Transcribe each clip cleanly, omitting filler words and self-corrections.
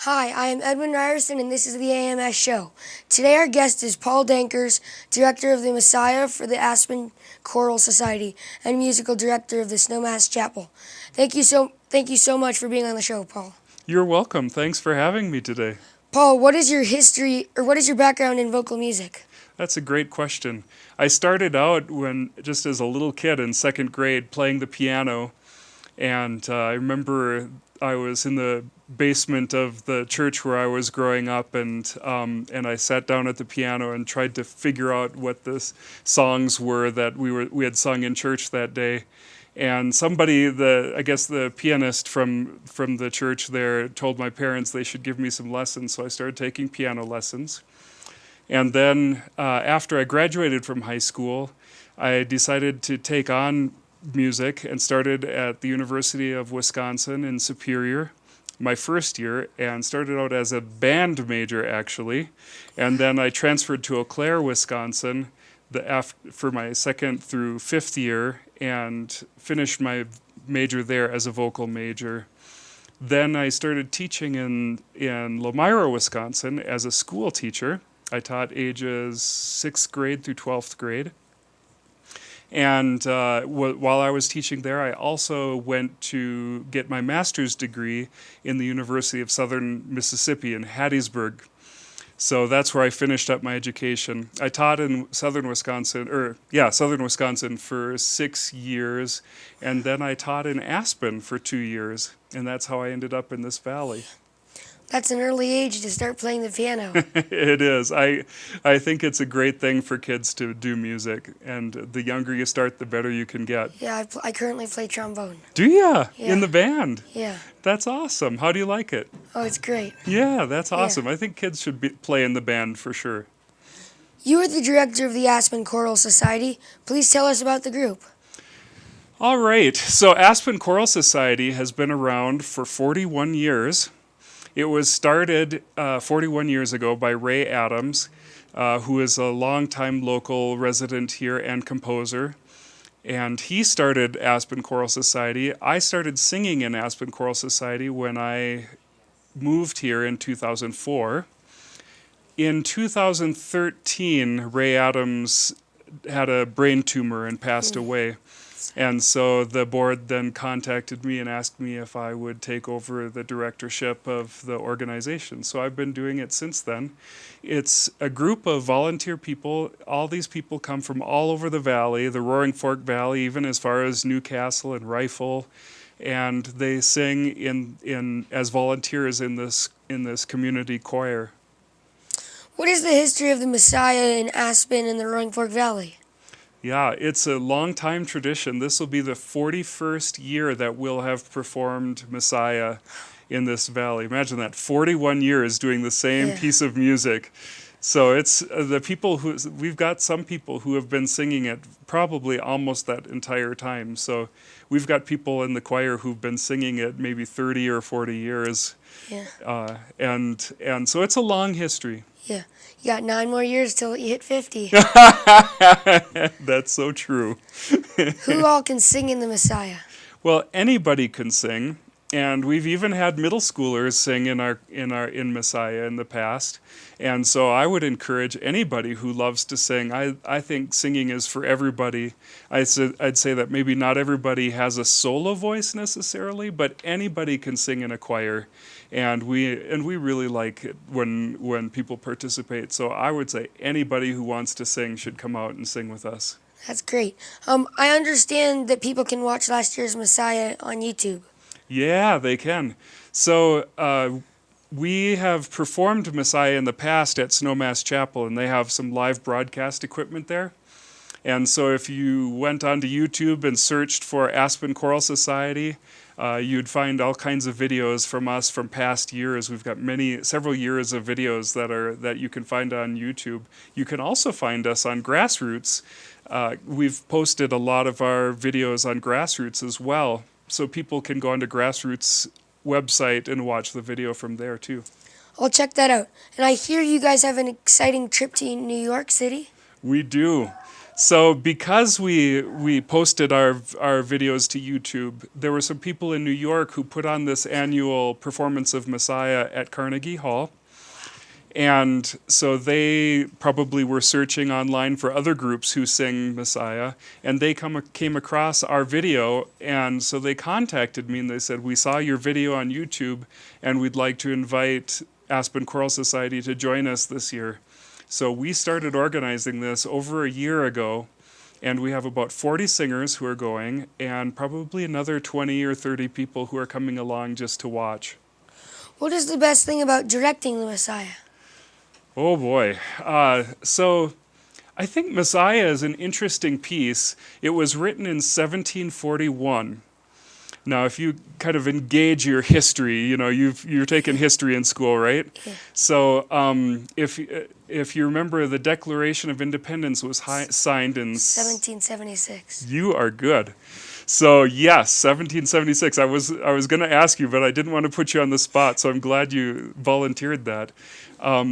Hi, I am Edwin Ryerson, and this is the AMS show. Today our guest is Paul Dankers, director of the Messiah for the Aspen Choral Society and musical director of the Snowmass Chapel. Thank you so much for being on the show, Paul. You're welcome. Thanks for having me today. Paul, what is your history, or what is your background in vocal music? That's a great question. I started out just as a little kid in second grade playing the piano, and I remember I was in the basement of the church where I was growing up, and I sat down at the piano and tried to figure out what the songs were that we had sung in church that day. And somebody, I guess the pianist from the church there, told my parents they should give me some lessons, so I started taking piano lessons. And then after I graduated from high school, I decided to take on music and started at the University of Wisconsin in Superior my first year, and started out as a band major actually. And then I transferred to Eau Claire, Wisconsin for my second through fifth year and finished my major there as a vocal major. Then I started teaching in Lomira, Wisconsin as a school teacher. I taught ages 6th grade through 12th grade. And while I was teaching there, I also went to get my master's degree in the University of Southern Mississippi in Hattiesburg. So that's where I finished up my education. I taught in Southern Wisconsin for 6 years, and then I taught in Aspen for 2 years, and that's how I ended up in this valley. That's an early age to start playing the piano. It is. I think it's a great thing for kids to do music, and the younger you start, the better you can get. Yeah, I currently play trombone. Do ya? Yeah. In the band? Yeah. That's awesome. How do you like it? Oh, it's great. Yeah, that's awesome. Yeah. I think kids should play in the band for sure. You are the director of the Aspen Choral Society. Please tell us about the group. All right. So Aspen Choral Society has been around for 41 years. It was started 41 years ago by Ray Adams, who is a longtime local resident here and composer. And he started Aspen Choral Society. I started singing in Aspen Choral Society when I moved here in 2004. In 2013, Ray Adams had a brain tumor and passed away. And so the board then contacted me and asked me if I would take over the directorship of the organization. So I've been doing it since then. It's a group of volunteer people. All these people come from all over the valley, the Roaring Fork Valley, even as far as Newcastle and Rifle. And they sing as volunteers in this community choir. What is the history of the Messiah in Aspen and the Roaring Fork Valley? Yeah, it's a long-time tradition. This will be the 41st year that we'll have performed Messiah in this valley. Imagine that, 41 years doing the same piece of music. So it's the people we've got some people who have been singing it probably almost that entire time. So we've got people in the choir who've been singing it maybe 30 or 40 years. Yeah. And so it's a long history. Yeah. You got 9 more years till you hit 50. That's so true. Who all can sing in the Messiah? Well, anybody can sing, and we've even had middle schoolers sing in Messiah in the past. And so I would encourage anybody who loves to sing. I think singing is for everybody. I'd say that maybe not everybody has a solo voice necessarily, but anybody can sing in a choir. And we really like it when people participate. So I would say anybody who wants to sing should come out and sing with us. That's great. I understand that people can watch last year's Messiah on YouTube. Yeah, they can. So we have performed Messiah in the past at Snowmass Chapel, and they have some live broadcast equipment there. And so if you went onto YouTube and searched for Aspen Choral Society, you'd find all kinds of videos from us from past years. We've got several years of videos that you can find on YouTube. You can also find us on Grassroots. We've posted a lot of our videos on Grassroots as well, so people can go onto Grassroots website and watch the video from there too. I'll check that out. And I hear you guys have an exciting trip to New York City. We do. So because we posted our videos to YouTube, there were some people in New York who put on this annual performance of Messiah at Carnegie Hall. And so they probably were searching online for other groups who sing Messiah, and they came across our video, and so they contacted me and they said, "We saw your video on YouTube, and we'd like to invite Aspen Choral Society to join us this year." So we started organizing this over a year ago, and we have about 40 singers who are going, and probably another 20 or 30 people who are coming along just to watch. What is the best thing about directing the Messiah? Oh boy. So I think Messiah is an interesting piece. It was written in 1741. Now, if you kind of engage your history, you're taking history in school, right? Yeah. So if you remember, the Declaration of Independence was signed in 1776. You are good. So yes, 1776. I was going to ask you, but I didn't want to put you on the spot, so I'm glad you volunteered that.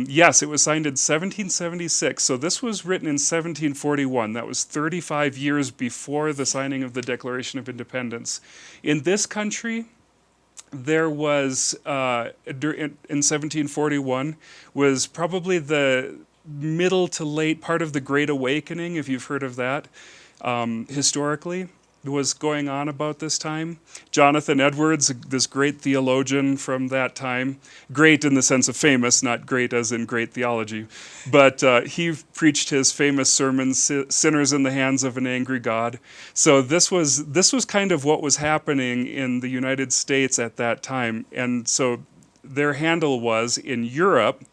Yes, it was signed in 1776. So this was written in 1741. That was 35 years before the signing of the Declaration of Independence. In this country, there was, in 1741, was probably the middle to late part of the Great Awakening, if you've heard of that, historically, was going on about this time. Jonathan Edwards, this great theologian from that time, great in the sense of famous, not great as in great theology, but he preached his famous sermon, "Sinners in the Hands of an Angry God." So this was kind of what was happening in the United States at that time. And so their handle was, in Europe,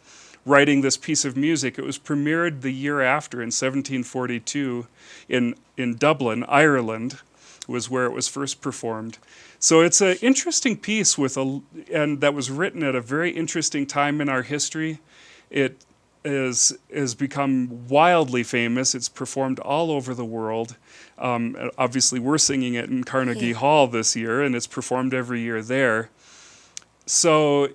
writing this piece of music. It was premiered the year after, in 1742, in Dublin, Ireland, was where it was first performed. So it's an interesting piece and that was written at a very interesting time in our history. It has become wildly famous. It's performed all over the world. Obviously, we're singing it in Carnegie Hall this year, and it's performed every year there. So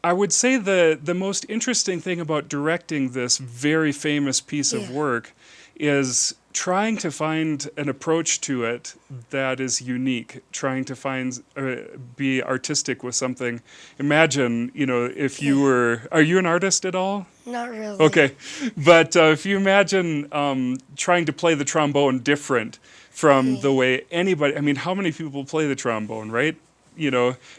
I would say the most interesting thing about directing this very famous piece of work is trying to find an approach to it that is unique, trying to be artistic with something. Imagine, if you are you an artist at all? Not really. Okay, but if you imagine trying to play the trombone different from the way how many people play the trombone, right?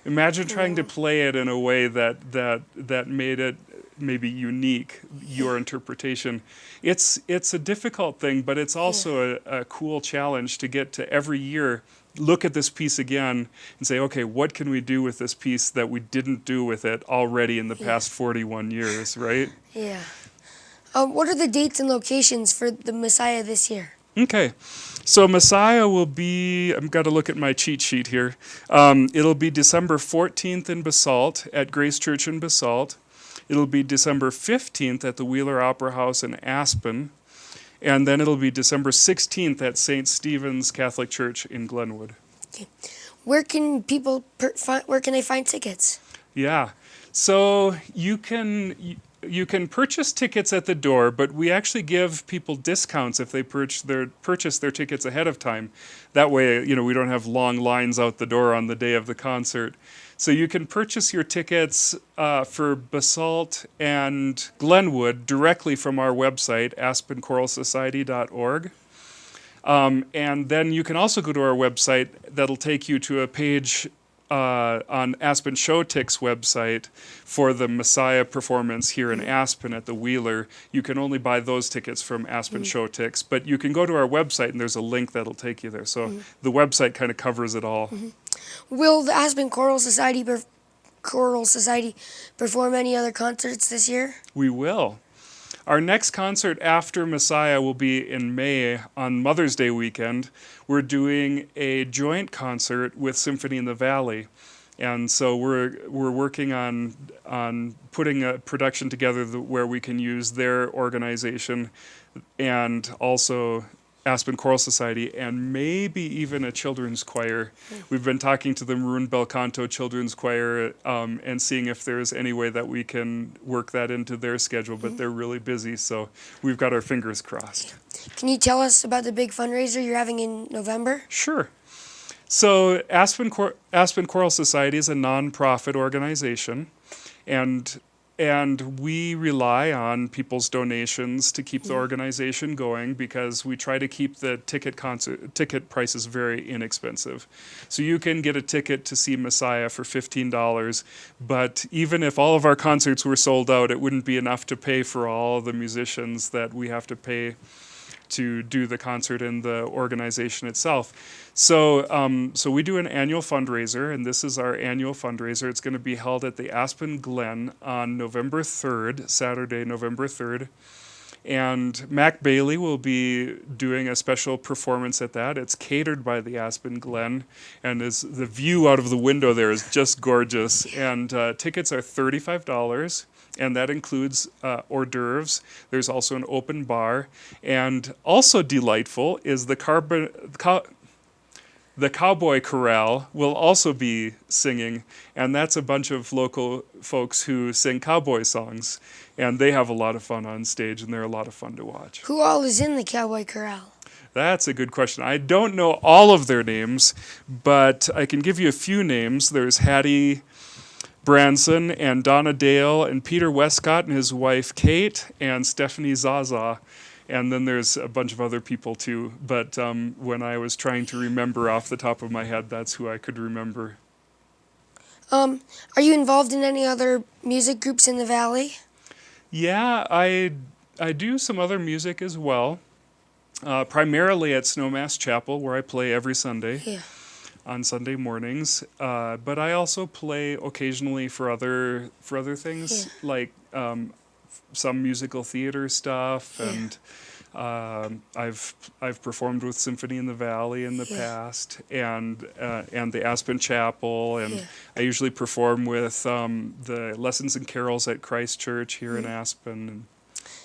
Imagine trying to play it in a way that made it maybe unique, your interpretation. It's a difficult thing, but it's also a cool challenge to get to every year look at this piece again and say, okay, what can we do with this piece that we didn't do with it already in the past 41 years, right? Yeah. What are the dates and locations for the Messiah this year? Okay. So Messiah will be, I've got to look at my cheat sheet here. It'll be December 14th in Basalt at Grace Church in Basalt. It'll be December 15th at the Wheeler Opera House in Aspen. And then it'll be December 16th at St. Stephen's Catholic Church in Glenwood. Okay. Where can people where can they find tickets? Yeah. So you can purchase tickets at the door, but we actually give people discounts if they purchase their tickets ahead of time. That way, we don't have long lines out the door on the day of the concert. So you can purchase your tickets for Basalt and Glenwood directly from our website, aspenchoralsociety.org. And then you can also go to our website. That'll take you to a page on Aspen Showtick's website for the Messiah performance here in Aspen at the Wheeler. You can only buy those tickets from Aspen Showticks, but you can go to our website and there's a link that'll take you there. So the website kind of covers it all. Will the Aspen Choral Society perform any other concerts this year? We will. Our next concert after Messiah will be in May on Mother's Day weekend. We're doing a joint concert with Symphony in the Valley. And so we're working on putting a production together where we can use their organization and also Aspen Choral Society, and maybe even a children's choir. We've been talking to the Maroon Bel Canto Children's Choir and seeing if there's any way that we can work that into their schedule, but they're really busy, so we've got our fingers crossed. Can you tell us about the big fundraiser you're having in November? Sure. So Aspen Choral Society is a nonprofit organization, and we rely on people's donations to keep the organization going, because we try to keep the ticket prices very inexpensive. So you can get a ticket to see Messiah for $15, but even if all of our concerts were sold out, it wouldn't be enough to pay for all the musicians that we have to pay to do the concert and the organization itself. So we do an annual fundraiser, and this is our annual fundraiser. It's going to be held at the Aspen Glen on November 3rd, Saturday, November 3rd. And Mac Bailey will be doing a special performance at that. It's catered by the Aspen Glen, and the view out of the window there is just gorgeous. And tickets are $35. And that includes hors d'oeuvres. There's also an open bar. And also delightful is the Cowboy Chorale will also be singing. And that's a bunch of local folks who sing cowboy songs. And they have a lot of fun on stage, and they're a lot of fun to watch. Who all is in the Cowboy Chorale? That's a good question. I don't know all of their names, but I can give you a few names. There's Hattie Branson and Donna Dale and Peter Westcott and his wife Kate and Stephanie Zaza, and then there's a bunch of other people too, but when I was trying to remember off the top of my head, that's who I could remember. Are you involved in any other music groups in the Valley? Yeah, I do some other music as well, primarily at Snowmass Chapel, where I play every Sunday. Yeah. On Sunday mornings, but I also play occasionally for other things, like some musical theater stuff, and I've performed with Symphony in the Valley in the past, and the Aspen Chapel, and I usually perform with the Lessons and Carols at Christ Church here in Aspen, and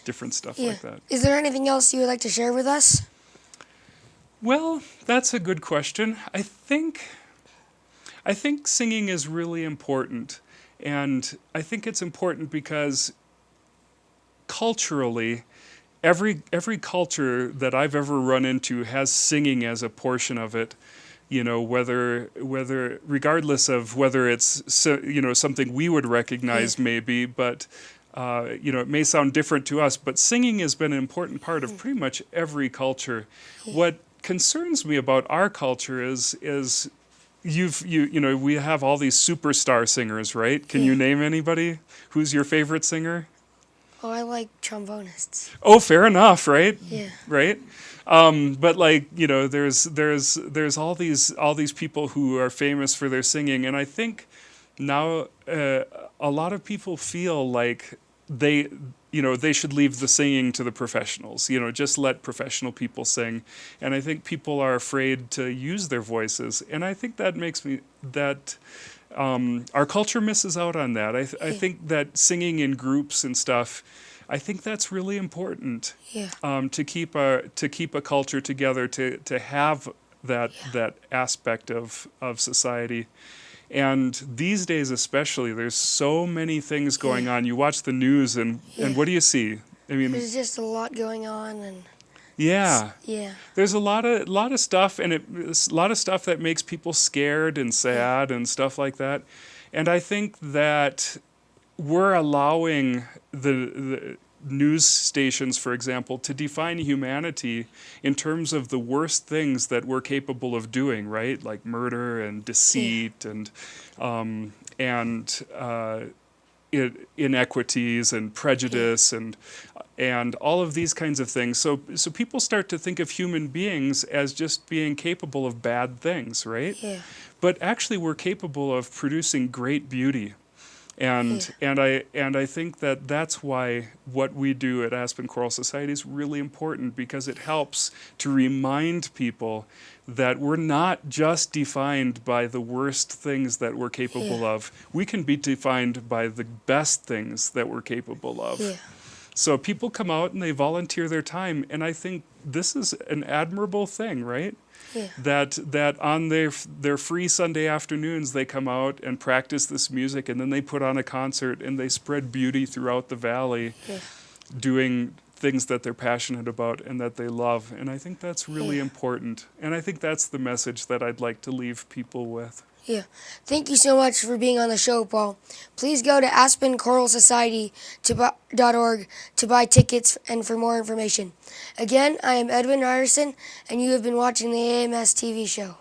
different stuff like that. Is there anything else you would like to share with us? Well, that's a good question. I think singing is really important, and I think it's important because culturally, every culture that I've ever run into has singing as a portion of it. You know, whether regardless of whether it's something we would recognize maybe, but it may sound different to us, but singing has been an important part of pretty much every culture. What concerns me about our culture is we have all these superstar singers, right? Can you name anybody? Who's your favorite singer? Oh, I like trombonists. Oh, fair enough, right? Yeah. Right? But there's all these people who are famous for their singing, and I think now a lot of people feel like they should leave the singing to the professionals, just let professional people sing. And I think people are afraid to use their voices. And I think that makes me, our culture misses out on that. I think that singing in groups and stuff, I think that's really important. To keep a culture together, to have that aspect of society. And these days especially, there's so many things going on. You watch the news, and what do you see? I mean, there's just a lot going on, and there's a lot of stuff, and it's a lot of stuff that makes people scared and sad and stuff like that. And I think that we're allowing the news stations, for example, to define humanity in terms of the worst things that we're capable of doing, right? Like murder and deceit and inequities and prejudice and all of these kinds of things. So people start to think of human beings as just being capable of bad things, right? But actually, we're capable of producing great beauty. And I think that that's why what we do at Aspen Choral Society is really important, because it helps to remind people that we're not just defined by the worst things that we're capable of. We can be defined by the best things that we're capable of. So people come out and they volunteer their time, and I think this is an admirable thing, right? Yeah. That on their free Sunday afternoons they come out and practice this music, and then they put on a concert and they spread beauty throughout the valley, Yeah. doing things that they're passionate about and that they love. And I think that's really Yeah. important. And I think that's the message that I'd like to leave people with. Yeah. Thank you so much for being on the show, Paul. Please go to aspenchoralsociety.org to buy tickets and for more information. Again, I am Edwin Ryerson, and you have been watching the AMS TV show.